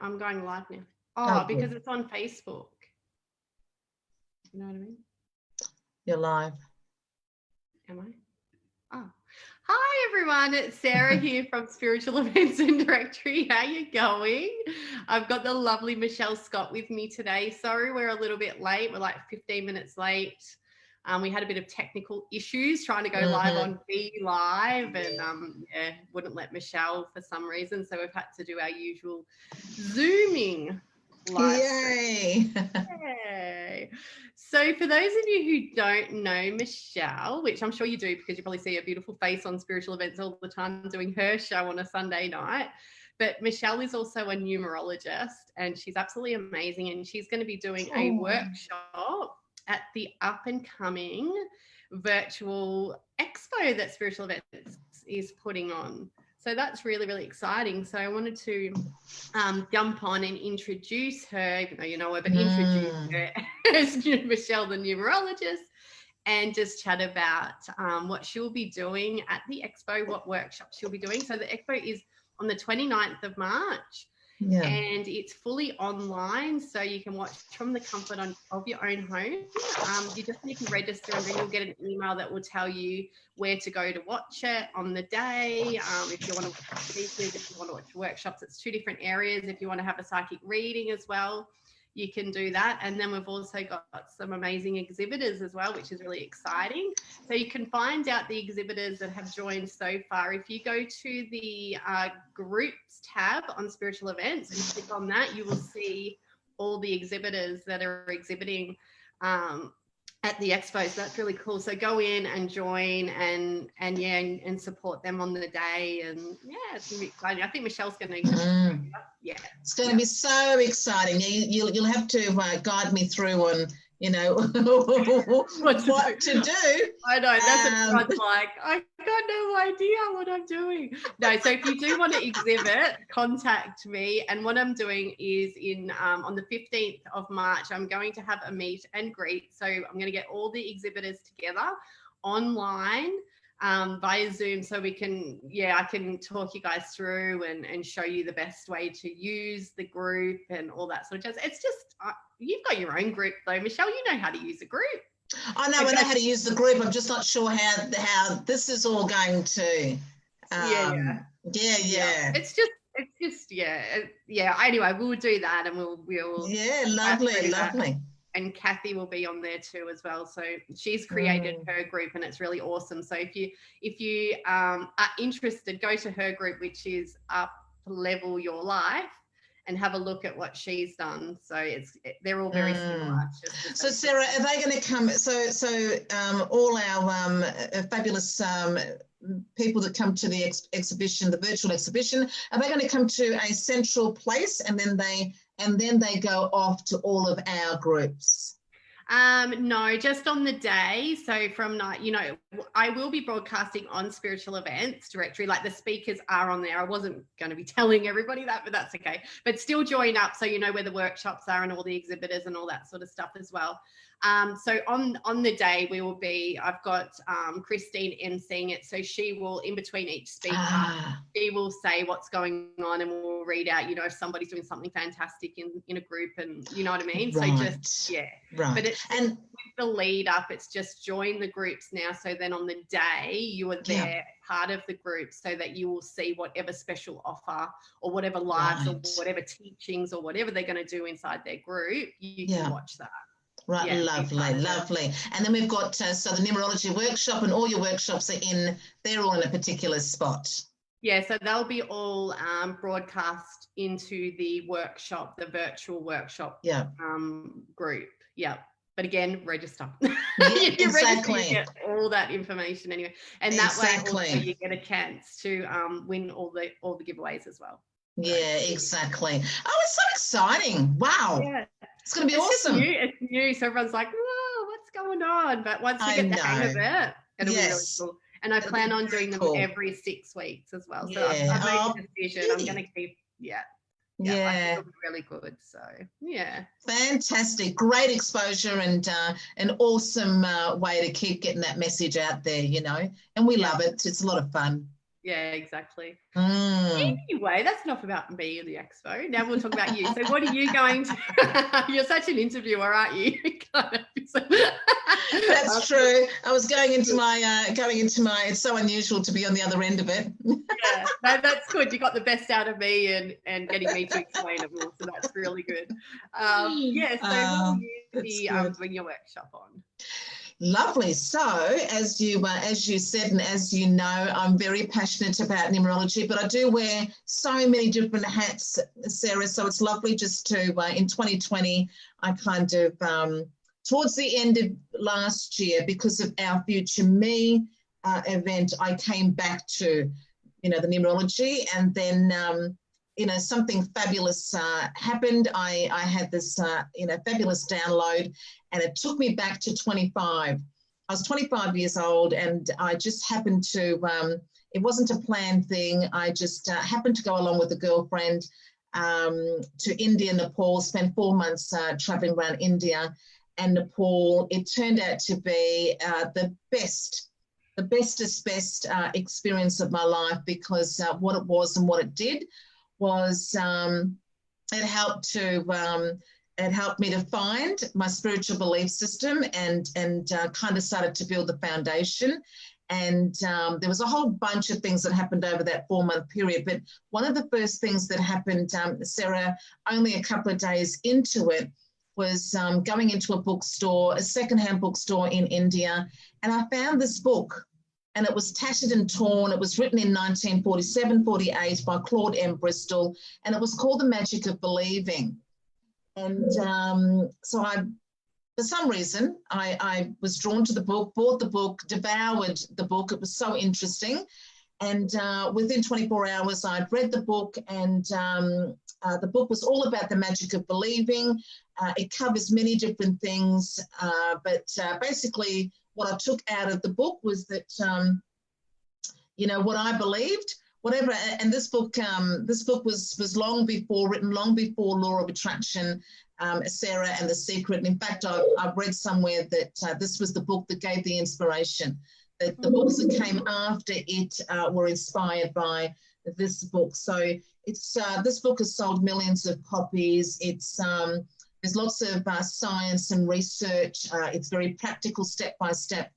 I'm going live now. Oh, because it's on Facebook. You know what I mean? You're live. Am I? Oh. Hi everyone, it's Sarah here from Spiritual Events and Directory. How you going? I've got the lovely Michele Scott with me today. Sorry we're a little bit late. We're like 15 minutes late. We had a bit of technical issues trying to go live on Be Live, and wouldn't let Michele for some reason, so we've had to do our usual Zooming live stream. Yay. So for those of you who don't know Michele, which I'm sure you do because you probably see a beautiful face on Spiritual Events all the time doing her show on a Sunday night, but Michele is also a numerologist and she's absolutely amazing, and she's going to be doing a workshop at the up and coming virtual expo that Spiritual Events is putting on. So that's really, really exciting. So I wanted to jump on and introduce her, even though you know her, but introduce her as Michele, the numerologist, and just chat about what she'll be doing at the expo, what workshops she'll be doing. So the expo is on the 29th of March. Yeah. And it's fully online, so you can watch from the comfort of your own home. You just need to register, and then you'll get an email that will tell you where to go to watch it on the day. If you want to watch speakers, if you want to watch workshops, it's 2 different areas. If you want to have a psychic reading as well, you can do that. And then we've also got some amazing exhibitors as well, which is really exciting. So you can find out the exhibitors that have joined so far. If you go to the groups tab on Spiritual Events and click on that, you will see all the exhibitors that are exhibiting at the expo. So that's really cool. So go in and join and support them on the day. And yeah, it's gonna be exciting. I think Michele's going to it's going to be so exciting. You'll have to guide me through on what to do. I know, that's what everyone's like, I got no idea what I'm doing. No, so if you do want to exhibit, contact me. And what I'm doing is on the 15th of March, I'm going to have a meet and greet. So I'm going to get all the exhibitors together online via Zoom, so we can, I can talk you guys through and show you the best way to use the group and all that sort of jazz. It's just, you've got your own group though, Michele, you know how to use a group. I know how to use the group. I'm just not sure how this is all going to. It's just Anyway, we'll do that, and we'll. Lovely. And Kathy will be on there too as well. So she's created her group, and it's really awesome. So if you are interested, go to her group, which is Up Level Your Life, and have a look at what she's done. So they're all very similar. So Sarah, are they going to come? So all our fabulous people that come to the exhibition, the virtual exhibition, are they going to come to a central place and then they go off to all of our groups? No, just on the day. So from night, I will be broadcasting on Spiritual Events Directory, like the speakers are on there. I wasn't going to be telling everybody that, but that's okay. But still join up so you know where the workshops are and all the exhibitors and all that sort of stuff as well. So on the day we will be, I've got Christine emceeing it. So she will, in between each speaker, she will say what's going on, and we'll read out, if somebody's doing something fantastic in a group, and you know what I mean? Right. So just, Right. But it's with the lead up, it's just join the groups now. So then on the day you are there, part of the group, so that you will see whatever special offer or whatever lives or whatever teachings or whatever they're going to do inside their group, you can watch that. Right, lovely. And then we've got, so the numerology workshop, and all your workshops are they're all in a particular spot. Yeah, so they'll be all broadcast into the workshop, the virtual workshop group. Yeah. But again, register. Yeah, exactly. You get all that information anyway. And that way also you get a chance to win all the giveaways as well. Yeah, exactly. Oh, it's so exciting. Wow. Yeah. It's going to be awesome. It's new. So everyone's like, whoa, what's going on? But once you get the hang of it, it'll be really cool. And I plan on doing them every 6 weeks as well. So I've made a decision. I'm going to keep, I think it'll be really good. So, Fantastic. Great exposure and an awesome way to keep getting that message out there, and we love it. It's a lot of fun. Yeah, exactly. Mm. Anyway, that's enough about me and the expo. Now we'll talk about you. So what are you going to you're such an interviewer, aren't you? That's true. I was going into my it's so unusual to be on the other end of it. Yeah, no, that's good. You got the best out of me and getting me to explain it more, so that's really good. Yeah, so what will you be doing your workshop on? Lovely. So, as you said, and as you know, I'm very passionate about numerology, but I do wear so many different hats, Sarah. So it's lovely just to, in 2020, I kind of, towards the end of last year, because of our Future Me event, I came back to, the numerology, and then, something fabulous happened. I had this, fabulous download, and it took me back to 25. I was 25 years old, and I just happened to, it wasn't a planned thing. I just happened to go along with a girlfriend to India, Nepal, spent 4 months traveling around India and Nepal. It turned out to be the bestest experience of my life, because what it was and what it did was it helped me to find my spiritual belief system and kind of started to build the foundation. And there was a whole bunch of things that happened over that 4-month period. But one of the first things that happened, Sarah, only a couple of days into it, was going into a bookstore, a secondhand bookstore in India, and I found this book. And it was tattered and torn. It was written in 1947-48 by Claude M. Bristol, and it was called The Magic of Believing. And so for some reason, I was drawn to the book, bought the book, devoured the book. It was so interesting. And within 24 hours, I'd read the book, and the book was all about the magic of believing. It covers many different things, but basically, what I took out of the book was that, what I believed, whatever, and this book was written long before Law of Attraction, Sarah, and The Secret. And in fact, I've read somewhere that this was the book that gave the inspiration, that the books that came after it were inspired by this book. So it's this book has sold millions of copies. It's there's lots of science and research. It's very practical, step-by-step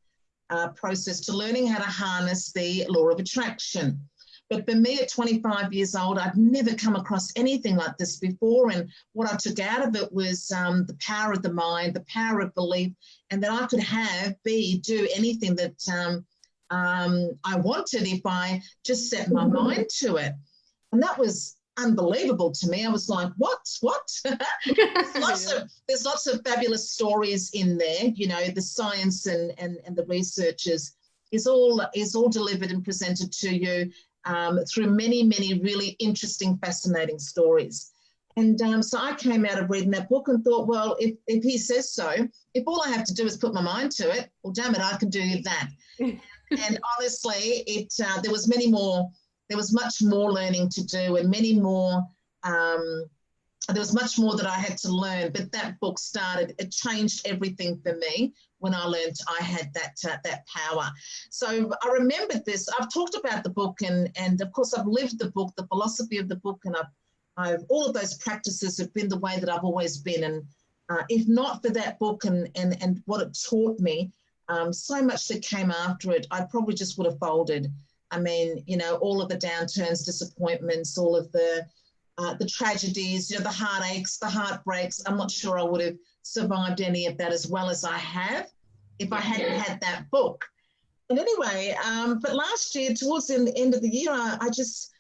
process to learning how to harness the law of attraction. But for me at 25 years old, I'd never come across anything like this before. And what I took out of it was the power of the mind, the power of belief, and that I could do anything that I wanted if I just set my mind to it. And that was unbelievable to me. I was like, what? There's lots of fabulous stories in there. The science and the researchers is all delivered and presented to you through many, many really interesting, fascinating stories. And so I came out of reading that book and thought, well, if he says so, if all I have to do is put my mind to it, well, damn it, I can do that. And honestly, there was much more learning to do, and there was much more that I had to learn. But that book it changed everything for me when I learned I had that power. So I remembered this. I've talked about the book, and of course I've lived the book, the philosophy of the book, and I've all of those practices have been the way that I've always been. And if not for that book and what it taught me, so much that came after it, I probably just would have folded. I mean, all of the downturns, disappointments, all of the tragedies, the heartaches, the heartbreaks. I'm not sure I would have survived any of that as well as I have if I hadn't had that book. And anyway, but last year, towards the end of the year, I just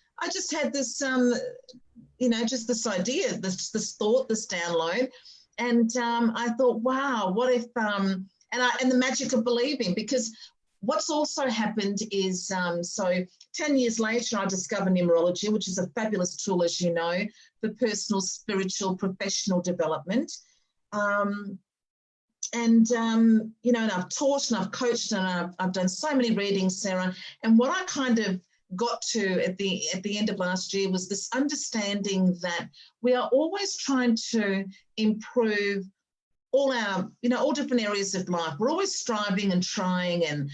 had this, just this idea, this thought, this download, and I thought, wow, what if, and the magic of believing, because what's also happened is, so 10 years later, I discovered Numerology, which is a fabulous tool, as you know, for personal, spiritual, professional development. And I've taught and I've coached and I've done so many readings, Sarah. And what I kind of got to at the end of last year was this understanding that we are always trying to improve all our, all different areas of life. We're always striving and trying, and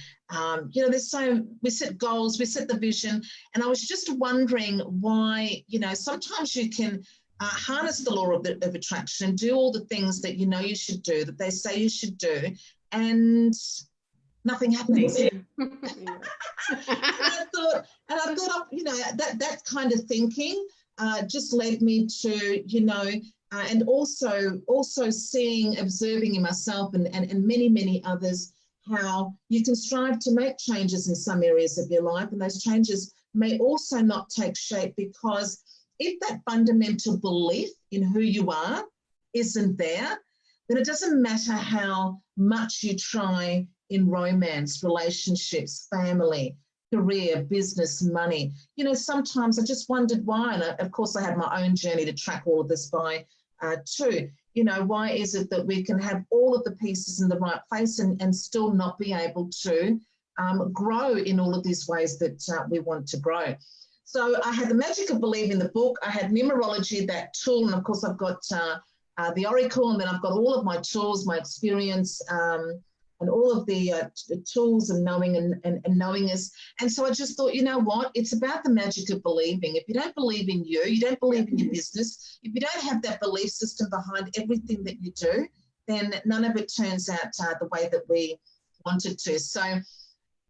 we set goals, we set the vision. And I was just wondering why, sometimes you can harness the law of attraction and do all the things that you should do, that they say you should do, and nothing happens. And I thought, that kind of thinking just led me to, and also seeing, observing in myself and many, many others, how you can strive to make changes in some areas of your life, and those changes may also not take shape, because if that fundamental belief in who you are isn't there, then it doesn't matter how much you try in romance, relationships, family, career, business, money. Sometimes I just wondered why, and of course I had my own journey to track all of this by too. Why is it that we can have all of the pieces in the right place and still not be able to grow in all of these ways that we want to grow? So I had the magic of belief in the book. I had numerology, that tool, and of course I've got the oracle, and then I've got all of my tools, my experience, and all of the tools and knowing and knowingness. And so I just thought, you know what? It's about the magic of believing. If you don't believe in you don't believe in your business, if you don't have that belief system behind everything that you do, then none of it turns out the way that we wanted to. So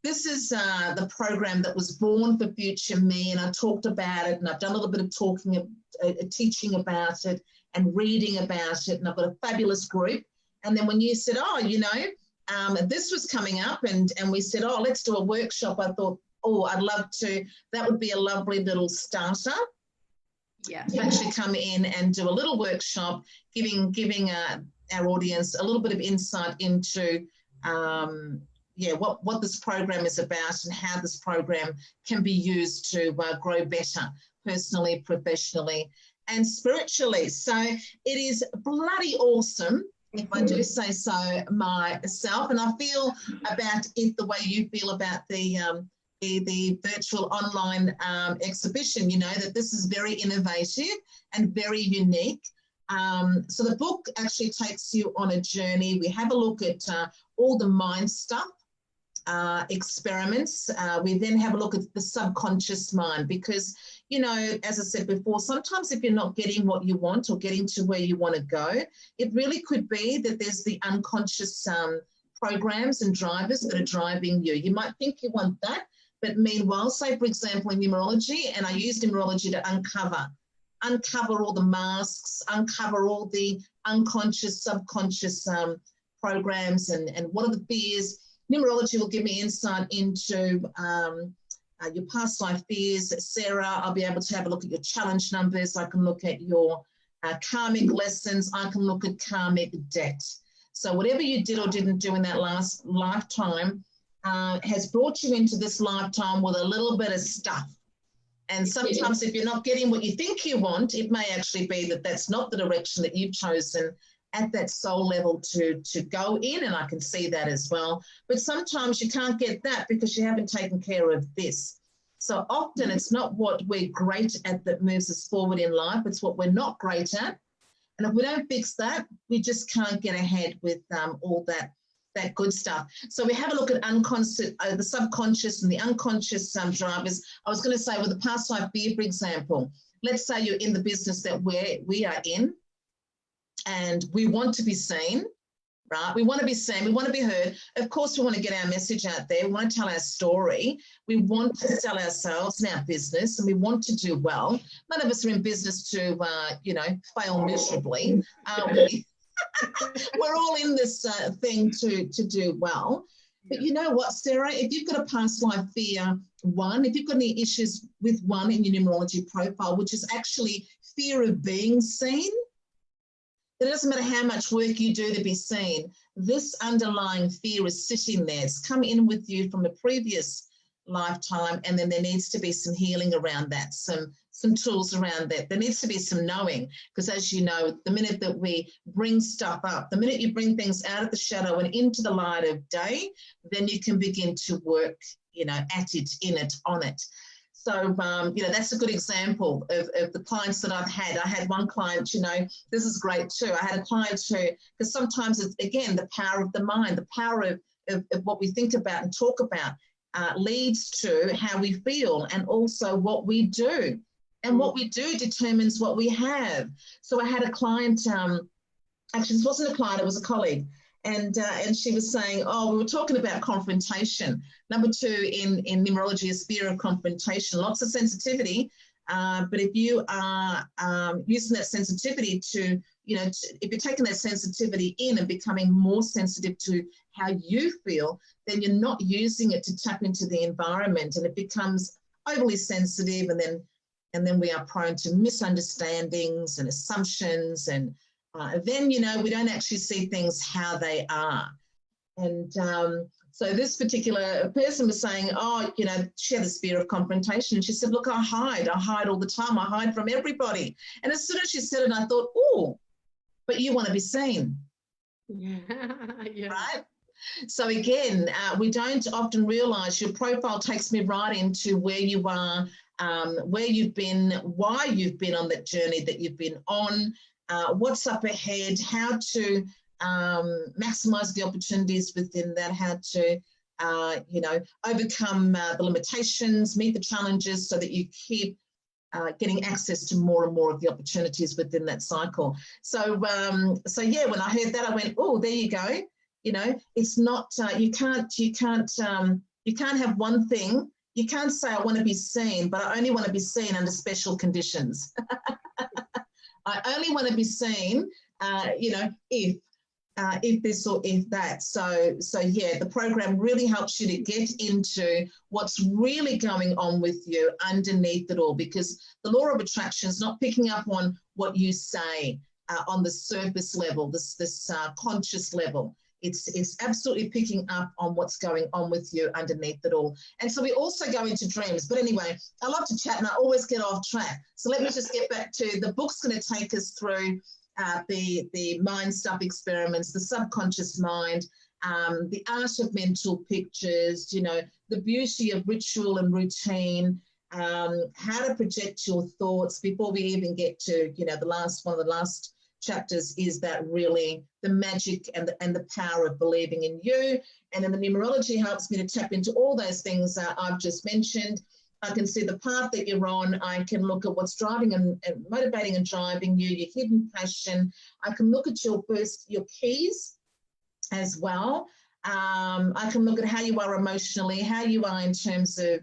this is the program that was born for future me, and I talked about it, and I've done a little bit of teaching about it and reading about it, and I've got a fabulous group. And then when you said, this was coming up, and we said, let's do a workshop, I thought, I'd love to. That would be a lovely little starter. Yeah, to actually come in and do a little workshop, giving our audience a little bit of insight into what this program is about and how this program can be used to grow better personally, professionally, and spiritually. So it is bloody awesome, if I do say so myself, and I feel about it the way you feel about the virtual online exhibition, that this is very innovative and very unique. So the book actually takes you on a journey. We have a look at all the mind stuff, experiments. We then have a look at the subconscious mind, because, as I said before, sometimes if you're not getting what you want or getting to where you want to go, it really could be that there's the unconscious programs and drivers that are driving you. You might think you want that, but meanwhile, say, for example, in numerology, and I use numerology to uncover all the masks, uncover all the unconscious, subconscious programs and what are the fears. Numerology will give me insight into your past life fears. Sarah, I'll be able to have a look at your challenge numbers. I can look at your karmic lessons. I can look at karmic debt. So whatever you did or didn't do in that last lifetime has brought you into this lifetime with a little bit of stuff. And sometimes if you're not getting what you think you want, it may actually be that that's not the direction that you've chosen at that soul level to go in, and I can see that as well. But sometimes you can't get that because you haven't taken care of this. So often it's not what we're great at that moves us forward in life, it's what we're not great at. And if we don't fix that, we just can't get ahead with all that good stuff. So we have a look at the subconscious and the unconscious drivers. I was going to say with the past life fear, for example, let's say you're in the business that we are in, and we want to be seen, right? We want to be seen. We want to be heard. Of course, we want to get our message out there. We want to tell our story. We want to sell ourselves and our business, and we want to do well. None of us are in business to, fail miserably, are we? We're all in this thing to do well. But you know what, Sarah? If you've got a past life fear one, if you've got any issues with one in your numerology profile, which is actually fear of being seen, it doesn't matter how much work you do to be seen. This underlying fear is sitting there. It's come in with you from a previous lifetime, and then there needs to be some healing around that, some tools around that. There needs to be some knowing, because as you know, the minute that we bring stuff up, the minute you bring things out of the shadow and into the light of day, then you can begin to work, at it, in it, on it. So, that's a good example of the clients that I've had. I had one client, this is great too. I had a client who, because sometimes it's, again, the power of the mind, the power of what we think about and talk about leads to how we feel and also what we do. And what we do determines what we have. So I had a client, actually, this wasn't a client, it was a colleague. And she was saying, we were talking about confrontation. Number 2 in numerology is fear of confrontation. Lots of sensitivity, but if you are using that sensitivity to, if you're taking that sensitivity in and becoming more sensitive to how you feel, then you're not using it to tap into the environment, and it becomes overly sensitive, and then we are prone to misunderstandings and assumptions, and then, we don't actually see things how they are. And so this particular person was saying, she had this fear of confrontation. And she said, look, I hide all the time. I hide from everybody. And as soon as she said it, I thought, but you want to be seen. Yeah. Right? So again, we don't often realize your profile takes me right into where you are, where you've been, why you've been on that journey that you've been on, what's up ahead, how to maximize the opportunities within that, how to, overcome the limitations, meet the challenges so that you keep getting access to more and more of the opportunities within that cycle. So, when I heard that, I went, there you go. It's not, you can't have one thing. You can't say, I want to be seen, but I only want to be seen under special conditions. I only want to be seen, if this or if that. So yeah, the program really helps you to get into what's really going on with you underneath it all, because the law of attraction is not picking up on what you say on the surface level, this conscious level. It's absolutely picking up on what's going on with you underneath it all. And so we also go into dreams. But anyway, I love to chat and I always get off track. So let me just get back to the book's going to take us through the mind stuff experiments, the subconscious mind, the art of mental pictures, the beauty of ritual and routine, how to project your thoughts before we even get to, one of the last chapters is that really the magic and the power of believing in you. And then the numerology helps me to tap into all those things I've just mentioned. I can see the path that you're on. I can look at what's driving and motivating and driving you, your hidden passion. I can look at your keys as well. I can look at how you are emotionally, how you are in terms of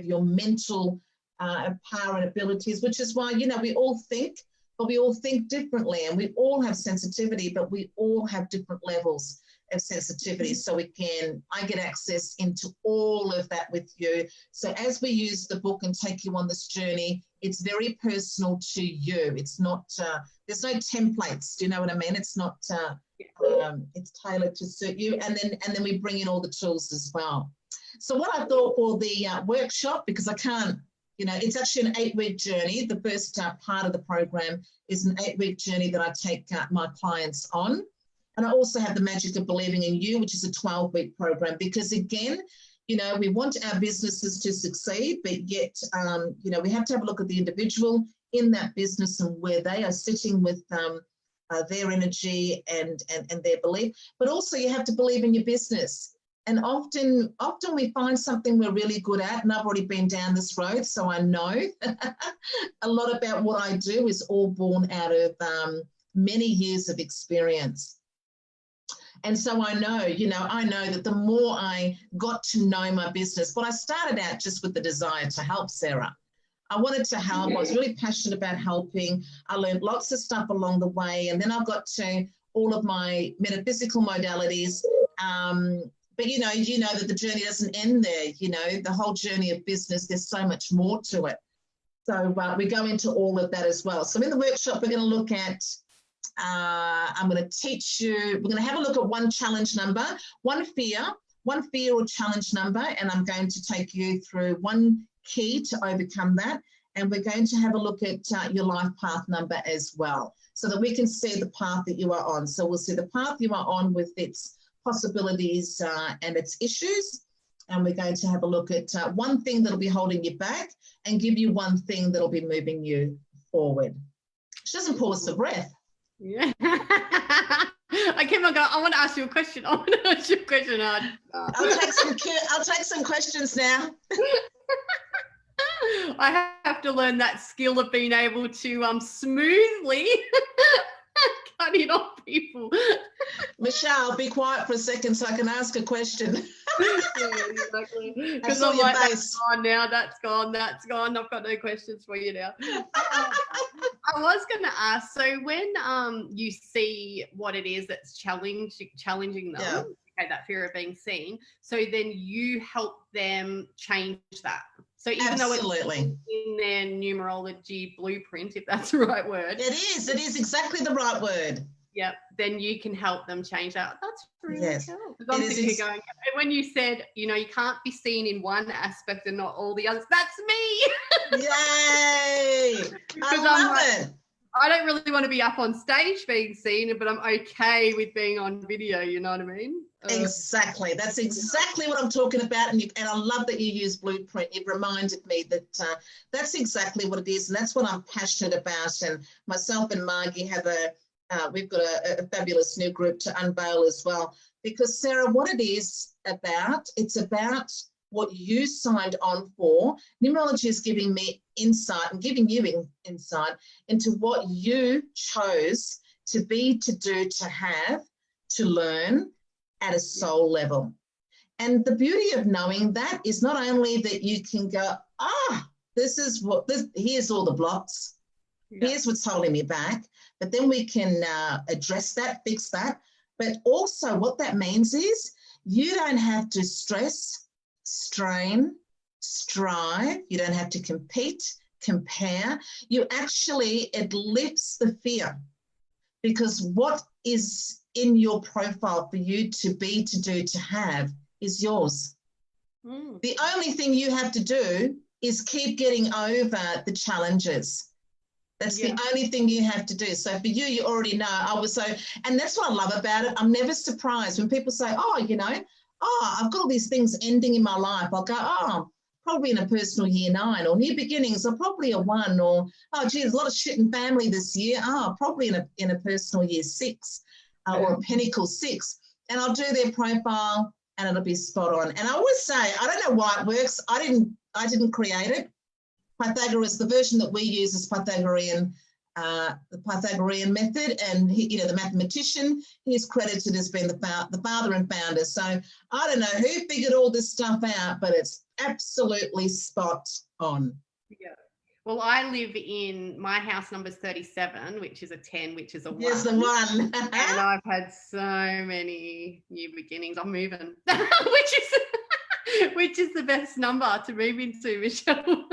your mental power and abilities, which is why, we all think, but we all think differently, and we all have sensitivity, but we all have different levels of sensitivity. So I get access into all of that with you. So as we use the book and take you on this journey, it's very personal to you. It's not, there's no templates. Do you know what I mean? It's not, it's tailored to suit you. And then we bring in all the tools as well. So what I thought for the workshop, because I can't, it's actually an 8-week journey. The first part of the program is an 8-week journey that I take my clients on. And I also have the magic of believing in you, which is a 12-week program, because again, we want our businesses to succeed, but yet, we have to have a look at the individual in that business and where they are sitting with their energy and their belief. But also you have to believe in your business. And often we find something we're really good at, and I've already been down this road, so I know a lot about what I do is all born out of many years of experience. And so I know that the more I got to know my business, but I started out just with the desire to help, Sarah. I wanted to help. I was really passionate about helping. I learned lots of stuff along the way, and then I got to all of my metaphysical modalities. But you know that the journey doesn't end there. The whole journey of business, there's so much more to it. So we go into all of that as well. So in the workshop, we're going to look at, I'm going to teach you, we're going to have a look at one challenge number, one fear or challenge number, and I'm going to take you through one key to overcome that. And we're going to have a look at your life path number as well, so that we can see the path that you are on. So we'll see the path you are on with its possibilities and its issues. And we're going to have a look at one thing that'll be holding you back and give you one thing that'll be moving you forward. She doesn't pause for breath. Yeah. I keep on going, I want to ask you a question. I'll take some questions now. I have to learn that skill of being able to smoothly cut in on people. Michelle, be quiet for a second so I can ask a question. Yeah, exactly. Because I'm like, that's gone. I've got no questions for you now. I was going to ask, so when you see what it is that's challenging them, yeah. Okay, that fear of being seen, so then you help them change that. So even though it's in their numerology blueprint, if that's the right word. It is exactly the right word. Yep, then you can help them change that. That's really cool. Because I'm sitting here going, when you said, you can't be seen in one aspect and not all the others, that's me. Yay! I love it. I don't really want to be up on stage being seen, but I'm okay with being on video, you know what I mean? Exactly. That's exactly what I'm talking about. And I love that you use blueprint. You've reminded me that that's exactly what it is. And that's what I'm passionate about. And myself and Margie have we've got a fabulous new group to unveil as well. Because Sarah, what it is about, it's about what you signed on for. Numerology is giving me insight and giving you insight into what you chose to be, to do, to have, to learn at a soul level. And the beauty of knowing that is not only that you can go, here's all the blocks, here's what's holding me back, but then we can address that, fix that. But also what that means is you don't have to stress, strain, strive. You don't have to compete, compare. It lifts the fear, because what is in your profile for you to be, to do, to have is yours. The only thing you have to do is keep getting over the challenges. That's the only thing you have to do. So for you, you already know. And that's what I love about it. I'm never surprised when people say, I've got all these things ending in my life. I'll go, probably in a personal year 9, or new beginnings, or probably a 1, or, there's a lot of shit in family this year. Probably in a personal year 6, or a Pinnacle 6. And I'll do their profile and it'll be spot on. And I always say, I don't know why it works. I didn't create it. Pythagoras, the version that we use is Pythagorean, the Pythagorean method, and he, the mathematician, he's credited as being the father and founder. So I don't know who figured all this stuff out, but it's absolutely spot on. Yeah. Well, I live in, my house number's 37, which is a 10, which is a 1. Yes, the 1. And I've had so many new beginnings. I'm moving, which is the best number to move into, Michelle.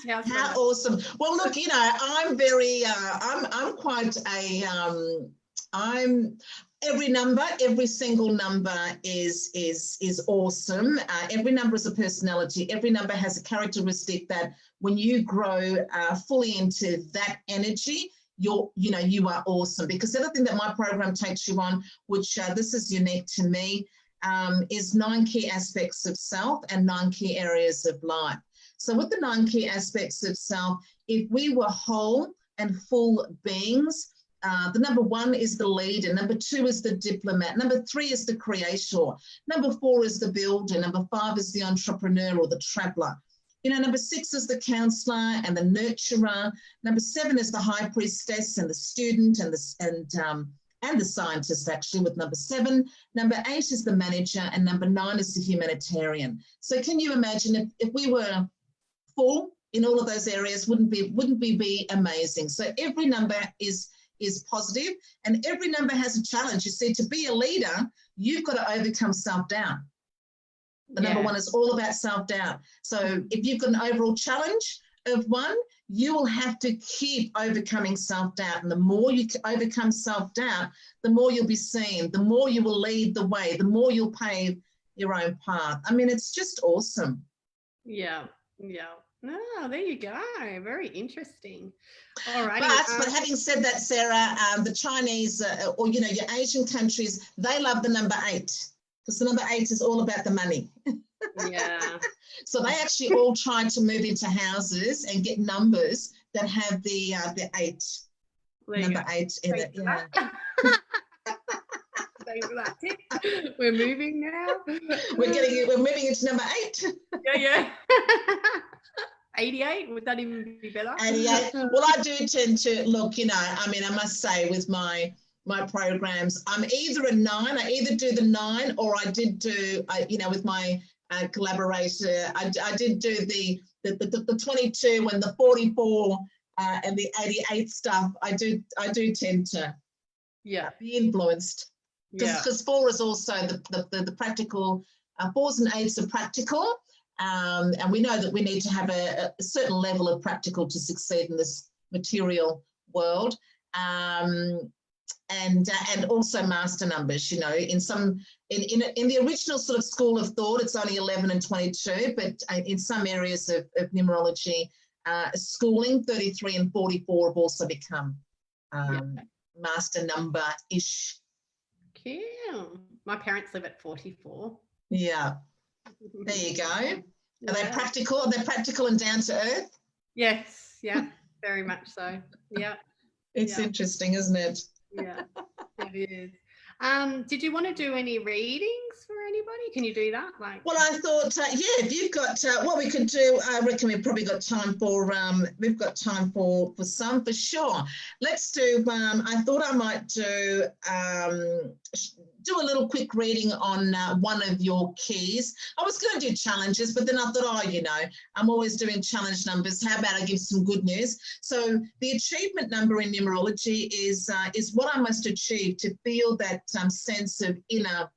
How awesome. Well, look, I'm very, I'm quite every single number is awesome. Every number is a personality. Every number has a characteristic that when you grow fully into that energy, you are awesome. Because the other thing that my program takes you on, which this is unique to me, is 9 key aspects of self and 9 key areas of life. So with the 9 key aspects of self, if we were whole and full beings, the number 1 is the leader, number 2 is the diplomat, number 3 is the creator, number 4 is the builder, number 5 is the entrepreneur or the traveler. Number 6 is the counselor and the nurturer, number 7 is the high priestess and the student and the scientist, actually, with number 7. Number 8 is the manager, and number 9 is the humanitarian. So can you imagine if we were full in all of those areas, wouldn't we be amazing? So every number is positive, and every number has a challenge. You see, to be a leader, you've got to overcome self-doubt. The number 1 is all about self-doubt. So if you've got an overall challenge of 1, you will have to keep overcoming self-doubt. And the more you overcome self-doubt, the more you'll be seen, the more you will lead the way, the more you'll pave your own path. I mean, it's just awesome. Yeah. Oh, there you go. Very interesting. All right. But having said that, Sarah, the Chinese or your Asian countries, they love the number 8, because the number 8 is all about the money. Yeah. So they actually all try to move into houses and get numbers that have the 8, number 8 in it. Yeah. Thanks for that tip. We're moving now. We're moving into number 8. Yeah. 88, would that even be better? 88. Well, I do tend to look, I mean, I must say with my programs, I'm either a 9. I either do the 9, or I did do, with my collaborator, I did do the 22 and the 44 and the 88 stuff. I do tend to be influenced, because 4 is also the practical. 4s and 8s are practical. And we know that we need to have a certain level of practical to succeed in this material world, and also master numbers. In the original sort of school of thought, it's only 11 and 22, but in some areas of numerology schooling, 33 and 44 have also become master number-ish. Cool. My parents live at 44. Yeah. There you go. Are they practical? Are they practical and down to earth? Yes. Yeah. Very much so. Yeah. It's interesting, isn't it? Yeah. It is. Did you want to do any readings for anybody? Can you do that? Well, I thought, if you've got what we could do, I reckon we've probably got time for. We've got time for some for sure. Let's do. I thought I might do a little quick reading on one of your keys. I was going to do challenges, but then I thought, I'm always doing challenge numbers. How about I give some good news? So the achievement number in numerology is what I must achieve to feel that sense of inner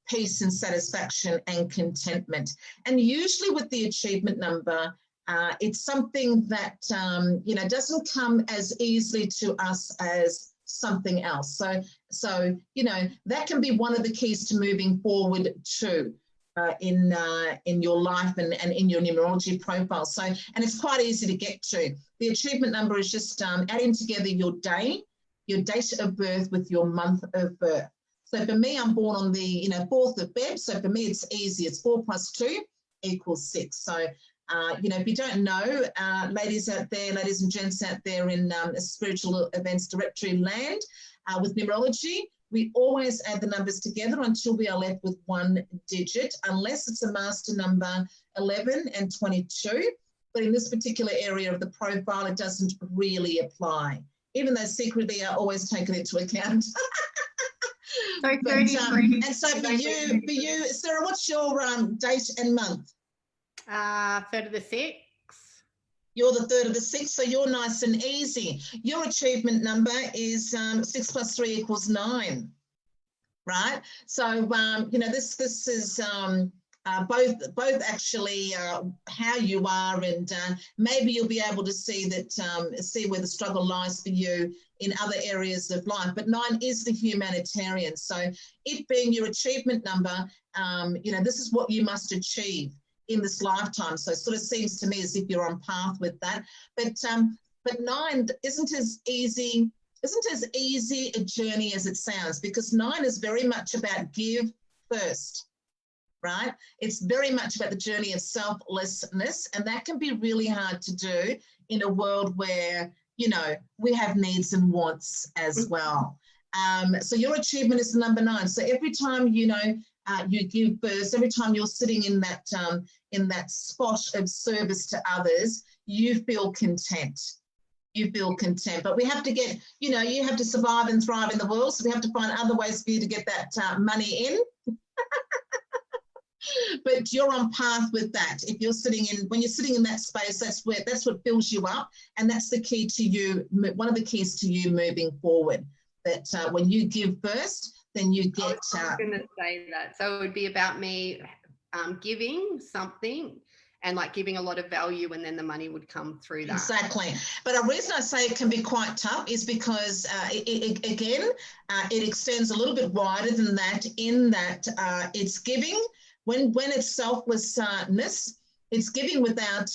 peace and satisfaction and contentment. And usually with the achievement number, it's something that doesn't come as easily to us as something else. So that can be one of the keys to moving forward too, in your life and in your numerology profile. So, and it's quite easy to get to. The achievement number is just adding together your date of birth with your month of birth. So for me, I'm born on the 4th of Feb. So for me, it's easy. It's 4 + 2 = 6. So if you don't know, ladies and gents out there in spiritual events directory land, with numerology, we always add the numbers together until we are left with 1 digit, unless it's a master number 11 and 22. But in this particular area of the profile, it doesn't really apply, even though secretly I always take it into account. So 33. And so for you, Sarah, what's your date and month? 3rd of the 6th. You're the 3rd of the 6th, so you're nice and easy. Your achievement number is 6 + 3 = 9, right? So this is both actually how you are, and maybe you'll be able to see where the struggle lies for you in other areas of life. But 9 is the humanitarian, so it being your achievement number, this is what you must achieve in this lifetime. So it sort of seems to me as if you're on path with that. But 9 isn't as easy a journey as it sounds, because 9 is very much about give first. Right? It's very much about the journey of selflessness, and that can be really hard to do in a world where, we have needs and wants as well. So your achievement is the number 9. So every time, you give first, every time you're sitting in that spot of service to others, you feel content. But we have to get, you have to survive and thrive in the world. So we have to find other ways for you to get that money in. But you're on path with that. When you're sitting in that space, that's what fills you up, and that's the key to you. One of the keys to you moving forward. That when you give first, then you get. I was going to say that. So it would be about me giving something and giving a lot of value, and then the money would come through that. Exactly. But a reason I say it can be quite tough is because it extends a little bit wider than that, in that it's giving. When it's selflessness, it's giving without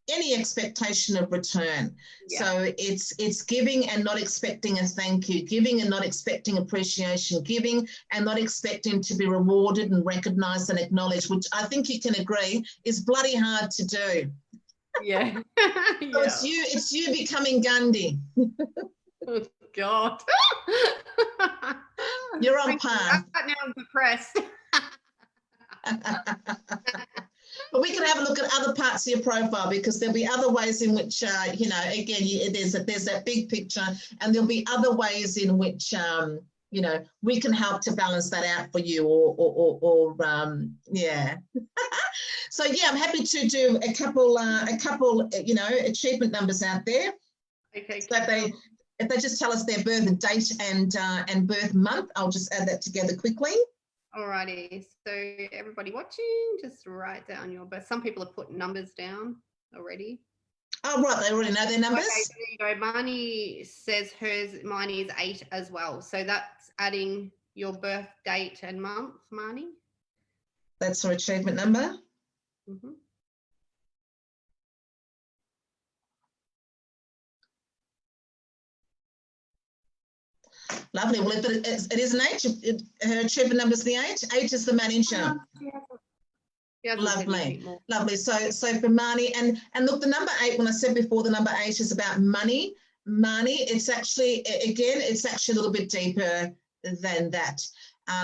any expectation of return. Yeah. So it's giving and not expecting a thank you, giving and not expecting appreciation, giving and not expecting to be rewarded and recognized and acknowledged, which I think you can agree is bloody hard to do. Yeah. So it's you becoming Gandhi. Oh, God. You're on par. Right now I'm depressed. But we can have a look at other parts of your profile, because there'll be other ways in which, you know, again, there's that big picture, and there'll be other ways in which, you know, we can help to balance that out for you, or yeah. So yeah, I'm happy to do a couple, you know, achievement numbers out there. Okay. So if they just tell us their birth date and birth month, I'll just add that together quickly. Alrighty, so everybody watching, just write down your birth. Some people have put numbers down already. Oh, right, they already know their numbers. Okay, there you go. Marnie says mine is 8 as well. So that's adding your birth date and month, Marnie. That's her achievement number. Mm-hmm. Lovely. Well, if it is an 8, her achievement number is the 8. 8 is the manager. Lovely, lovely. So for Marnie, and look, the number 8, when I said before, the number 8 is about money. It's actually, again, it's actually a little bit deeper than that.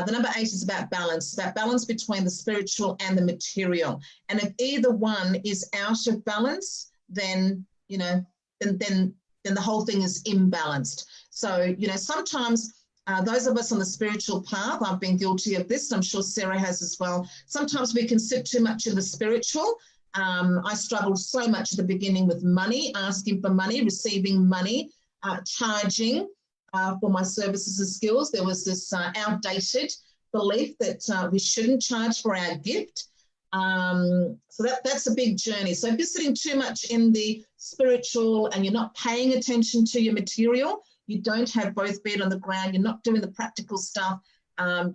The number 8 is about balance between the spiritual and the material. And if either one is out of balance, then, you know, then the whole thing is imbalanced. So, you know, sometimes those of us on the spiritual path, I've been guilty of this, and I'm sure Sarah has as well. Sometimes we can sit too much in the spiritual. I struggled so much at the beginning with money, asking for money, receiving money, charging for my services and skills. There was this outdated belief that we shouldn't charge for our gift. So that's a big journey. So if you're sitting too much in the spiritual and you're not paying attention to your material, you don't have both feet on the ground, you're not doing the practical stuff,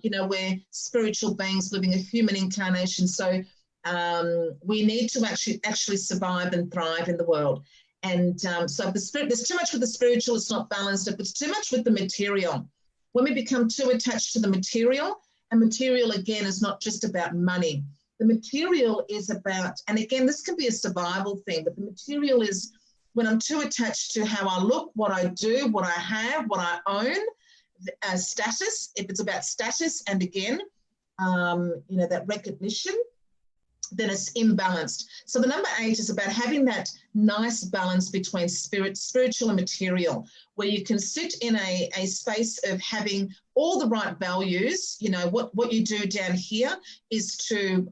you know, we're spiritual beings living a human incarnation. So we need to actually survive and thrive in the world. And so if there's too much with the spiritual, it's not balanced. If it's too much with the material, when we become too attached to the material, and material, again, is not just about money. The material is about, and again, this can be a survival thing, but the material is when I'm too attached to how I look, what I do, what I have, what I own, status, if it's about status, and again, you know, that recognition, then it's imbalanced. So the number 8 is about having that nice balance between spiritual and material, where you can sit in a space of having all the right values. You know, what you do down here is to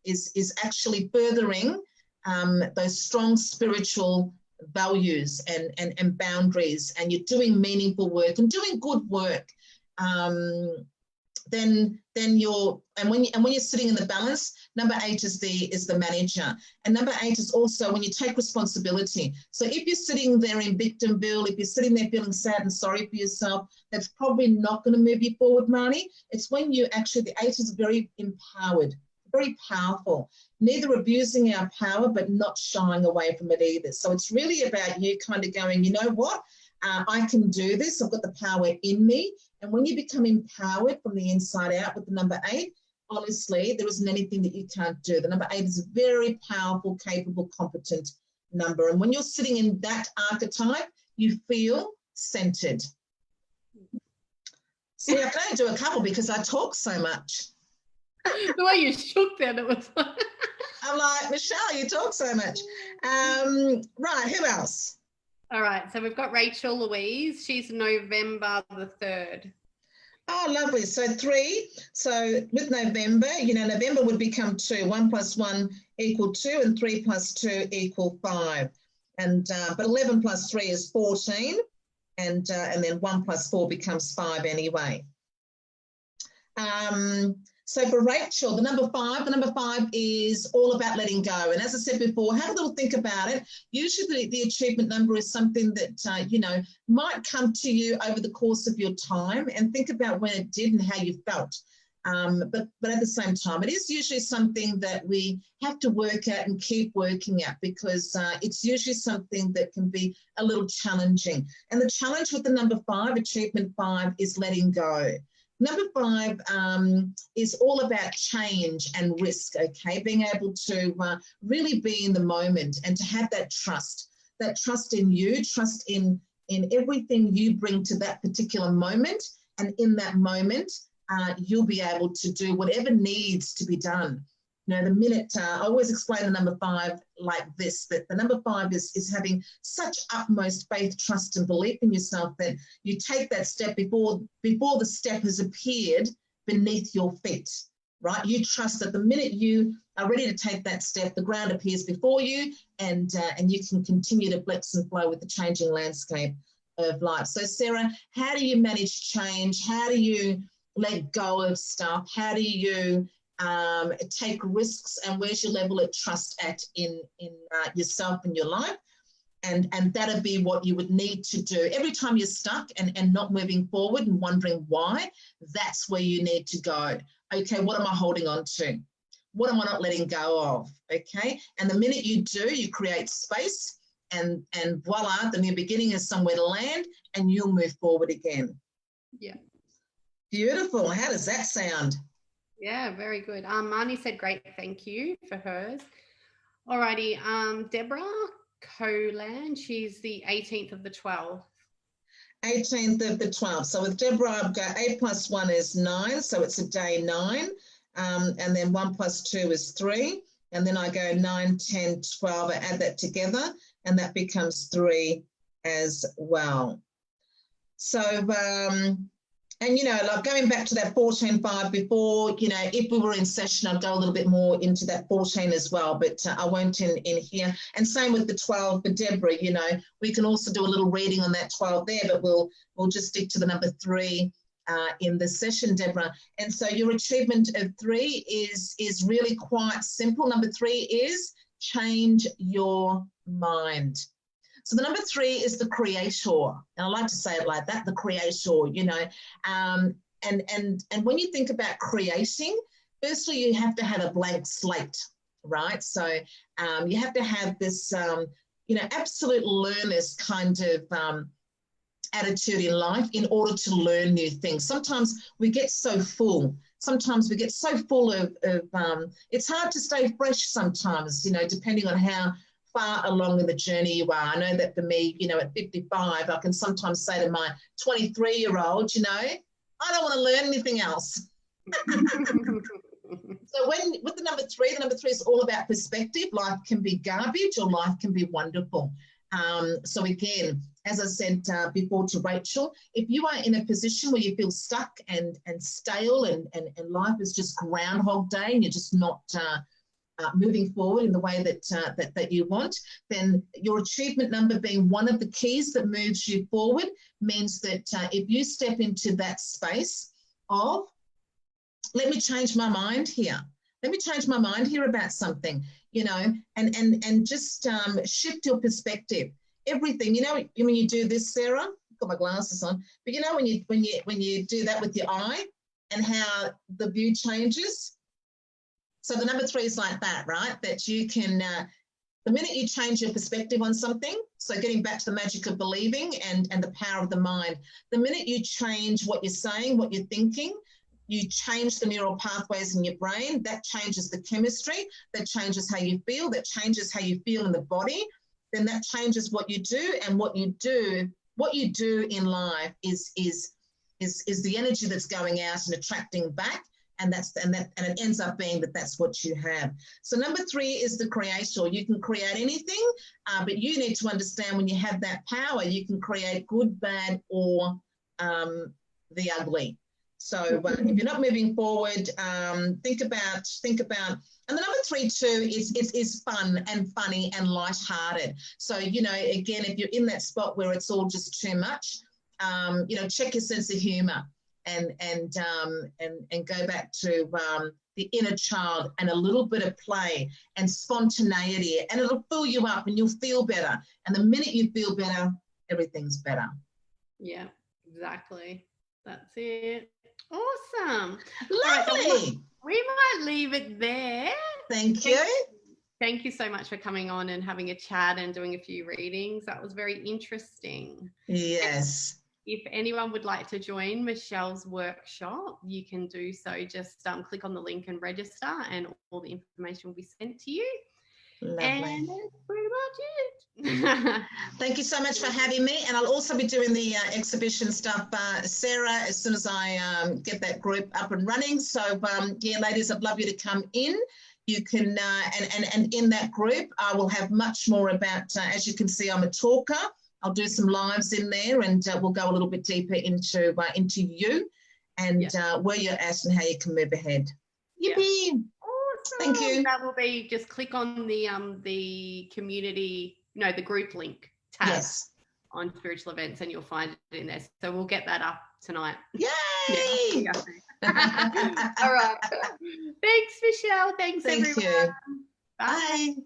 is actually furthering those strong spiritual values and boundaries, and you're doing meaningful work and doing good work. Then you're, and when you're sitting in the balance, number 8 is the manager, and number 8 is also when you take responsibility. So if you're sitting there in victimville, if you're sitting there feeling sad and sorry for yourself, that's probably not going to move you forward, Marnie. It's when you actually, the 8 is very empowered, very powerful, neither abusing our power but not shying away from it either. So it's really about you kind of going, you know what, I can do this, I've got the power in me. And when you become empowered from the inside out with the number 8, honestly, there isn't anything that you can't do. The number 8 is a very powerful, capable, competent number. And when you're sitting in that archetype, you feel centered. See, I can only do a couple because I talk so much. The way you shook then, it was like... I'm like, Michelle, you talk so much. Right, who else? All right, so we've got Rachel Louise. She's November the 3rd. Oh, lovely. So 3. So with November, you know, November would become 2. 1 + 1 = 2, and 3 + 2 = 5. And but 11 + 3 is 14, and then 1 + 4 becomes 5 anyway. So for Rachel, the number 5 is all about letting go. And as I said before, have a little think about it. Usually the achievement number is something that, you know, might come to you over the course of your time, and think about when it did and how you felt. But at the same time, it is usually something that we have to work at and keep working at, because it's usually something that can be a little challenging. And the challenge with the number 5, achievement 5, is letting go. Number 5 is all about change and risk, okay? Being able to really be in the moment and to have that trust in you, trust in everything you bring to that particular moment. And in that moment, you'll be able to do whatever needs to be done. You know, the minute, I always explain the number 5 like this, that the number 5 is having such utmost faith, trust and belief in yourself that you take that step before the step has appeared beneath your feet, right? You trust that the minute you are ready to take that step, the ground appears before you, and you can continue to flex and flow with the changing landscape of life. So Sarah, how do you manage change? How do you let go of stuff? How do you take risks, and where's your level of trust at in yourself and your life? And that'd be what you would need to do every time you're stuck and not moving forward and wondering why. That's where you need to go. Okay, what am I holding on to? What am I not letting go of? Okay, and the minute you do, you create space, and voila, the new beginning is somewhere to land, and you'll move forward again. Yeah. Beautiful. How does that sound? Yeah, very good. Marnie said great thank you for hers. Alrighty, Deborah Coland, she's the 18th of the 12th. 18th of the 12th. So with Deborah, I've got 8 plus 1 is 9, so it's a day 9. And then 1 plus 2 is 3. And then I go 9, 10, 12, I add that together, and that becomes 3 as well. So, and, you know, like going back to that 14.5 before, you know, if we were in session, I'd go a little bit more into that 14 as well, but I won't in here. And same with the 12 for Deborah, you know, we can also do a little reading on that 12 there, but we'll just stick to the number 3 in the session, Deborah. And so your achievement of 3 is really quite simple. Number 3 is change your mind. So the number 3 is the creator, and I like to say it like that, the creator, you know. And when you think about creating, firstly, you have to have a blank slate, right? So you have to have this, you know, absolute learner's kind of attitude in life in order to learn new things. Sometimes we get so full. Sometimes we get so full of it's hard to stay fresh sometimes, you know, depending on how far along in the journey you are. I know that for me, you know, at 55, I can sometimes say to my 23-year-old, you know, I don't want to learn anything else. So with the number 3 is all about perspective. Life can be garbage or life can be wonderful. So again, as I said before to Rachel, if you are in a position where you feel stuck and stale and life is just Groundhog Day and you're just not moving forward in the way that you want, then your achievement number being one of the keys that moves you forward means that if you step into that space of, let me change my mind here. Let me change my mind here about something, you know, and just shift your perspective. Everything, you know, when you do this, Sarah, I've got my glasses on, but you know when you do that with your eye and how the view changes. So the number 3 is like that, right? That you can, the minute you change your perspective on something, so getting back to the magic of believing and the power of the mind, the minute you change what you're saying, what you're thinking, you change the neural pathways in your brain, that changes the chemistry, that changes how you feel, that changes how you feel in the body, then that changes what you do, and what you do in life is the energy that's going out and attracting back. And it ends up being that's what you have. So number 3 is the creator. You can create anything, but you need to understand when you have that power, you can create good, bad, or the ugly. So if you're not moving forward, think about. And the number 3 too is fun and funny and lighthearted. So you know, again, if you're in that spot where it's all just too much, you know, check your sense of humour. And go back to the inner child and a little bit of play and spontaneity, and it'll fill you up and you'll feel better. And the minute you feel better, everything's better. Yeah, exactly. That's it. Awesome. Lovely. We might leave it there. Thank you. Thank you so much for coming on and having a chat and doing a few readings. That was very interesting. Yes. If anyone would like to join Michelle's workshop, you can do so. Just click on the link and register, and all the information will be sent to you. Lovely. And that's pretty much it. Thank you so much for having me. And I'll also be doing the exhibition stuff, Sarah, as soon as I get that group up and running. So, yeah, ladies, I'd love you to come in. You can, and in that group, I will have much more about, as you can see, I'm a talker. I'll do some lives in there, and we'll go a little bit deeper into you and where you're at and how you can move ahead. Yippee! Awesome. Thank you. That will be, just click on the community, no, the group link tab on spiritual events, and you'll find it in there. So we'll get that up tonight. Yay! All right. Thanks, Michele. Thanks, Thank everyone. you. Bye. Bye.